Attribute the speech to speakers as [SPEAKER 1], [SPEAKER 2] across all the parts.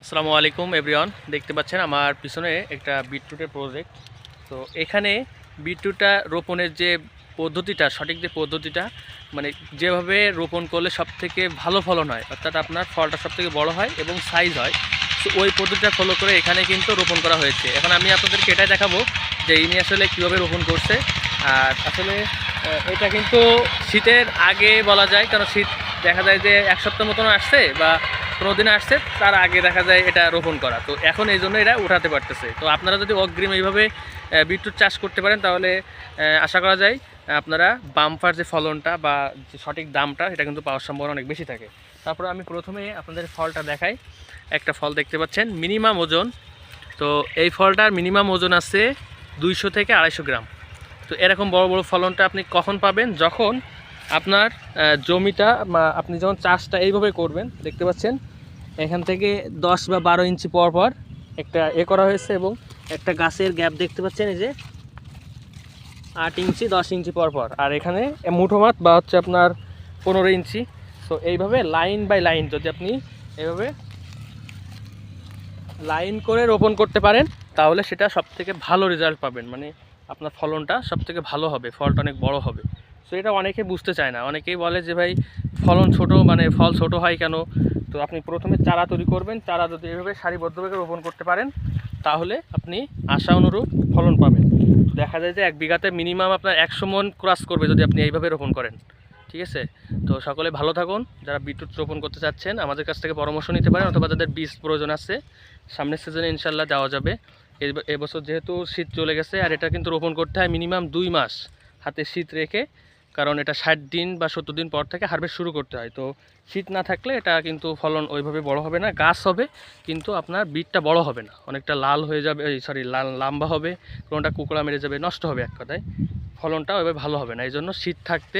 [SPEAKER 1] আসসালামু আলাইকুম এভরিওয়ান, দেখতে পাচ্ছেন আমার পিছনে একটা বিটরুটের প্রজেক্ট। তো এখানে বিটরুটটা রোপণের যে পদ্ধতিটা, সঠিক যে পদ্ধতিটা, মানে যেভাবে রোপণ করলে সবথেকে ভালো ফলন হয়, অর্থাৎ আপনার ফলটা সবথেকে বড় হয় এবং সাইজ হয়, তো ওই পদ্ধতিটা ফলো করে এখানে কিন্তু রোপণ করা হয়েছে। এখন আমি আপনাদেরকে এটাই দেখাবো যে ইনি আসলে কীভাবে রোপণ করছে। আর আসলে এটা কিন্তু শীতের আগে বলা যায়, কারণ শীত দেখা যায় যে এক সপ্তাহ মতন আসছে বা 15 দিনে আসছে, তার আগে দেখা যায় এটা রোপণ করা। তো এখন এই জন্য এরা উঠাতে পারতেছে। তো আপনারা যদি অগ্রিম এইভাবে বিটরুট চাষ করতে পারেন, তাহলে আশা করা যায় আপনারা বাম্পার যে ফলনটা বা যে সঠিক দামটা, এটা কিন্তু পাওয়ার সম্ভাবনা অনেক বেশি থাকে। তারপরে আমি প্রথমে আপনাদের ফলটা দেখাই। একটা ফল দেখতে পাচ্ছেন মিনিমাম ওজন। তো এই ফলটার মিনিমাম ওজন আছে 200 থেকে 250 গ্রাম। তো এরকম বড় বড় ফলনটা আপনি কখন পাবেন? যখন আপনার জমিটা আপনি যখন চাষটা এইভাবে করবেন, দেখতে পাচ্ছেন এখান থেকে 10 বা 12 ইঞ্চি পর পর একটা করা হয়েছে, এবং একটা গাছের গ্যাপ দেখতে পাচ্ছেন এই যে 8 ইঞ্চি 10 ইঞ্চি পর পর, আর এখানে মুঠোমাত বা হচ্ছে আপনার 15 ইঞ্চি। সো এইভাবে লাইন বাই লাইন যদি আপনি এইভাবে লাইন করে রোপণ করতে পারেন, তাহলে সেটা সবথেকে ভালো রেজাল্ট পাবেন। মানে আপনার ফলনটা সবথেকে ভালো হবে, ফলটা অনেক বড় হবে। সো এটা অনেকে বুঝতে চায় না, অনেকেই বলে যে ভাই ফলন ছোট, মানে ফল ছোট হয় কেন? তো আপনি প্রথমে চারা তৈরি করবেন, চারা যদি এভাবে সারিবদ্ধভাবে রোপণ করতে পারেন, তাহলে আপনি আশা অনুরূপ ফলন পাবেন। দেখা যায় যে 1 বিঘাতে মিনিমাম আপনার 100 মণ ক্রস করবে যদি আপনি এইভাবে রোপণ করেন। ঠিক আছে? তো সকলে ভালো থাকুন। যারা বিটরুট রোপণ করতে চাচ্ছেন আমাদের কাছ থেকে পরামর্শ নিতে পারেন, অথবা যাদের বীজ প্রয়োজন আছে সামনের সিজনে ইনশাল্লাহ দেওয়া যাবে। এবছর যেহেতু শীত চলে গেছে, আর এটা কিন্তু রোপণ করতে হয় মিনিমাম 2 মাস হাতে শীত রেখে, কারণ এটা 60 দিন বা 70 দিন পর থেকে হারভেস্ট শুরু করতে হয়। তো শীত না থাকলে এটা কিন্তু ফলন ওইভাবে বড় হবে না, গাছ হবে কিন্তু আপনার বীজটা বড় হবে না, অনেকটা লাল হয়ে যাবে, লম্বা হবে, কোনোটা কুকড়া মেরে যাবে, নষ্ট হবে এক কথায়, ফলনটা ওইভাবে ভালো হবে না। এই জন্য শীত থাকতে,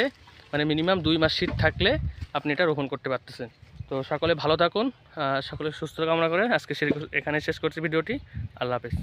[SPEAKER 1] মানে মিনিমাম 2 মাস শীত থাকলে আপনি এটা রোপণ করতে পারতেছেন। তো সকলে ভালো থাকুন, সকলে সুস্থ কামনা করে আজকে এখানে শেষ করছি ভিডিওটি। আল্লাহ হাফেজ।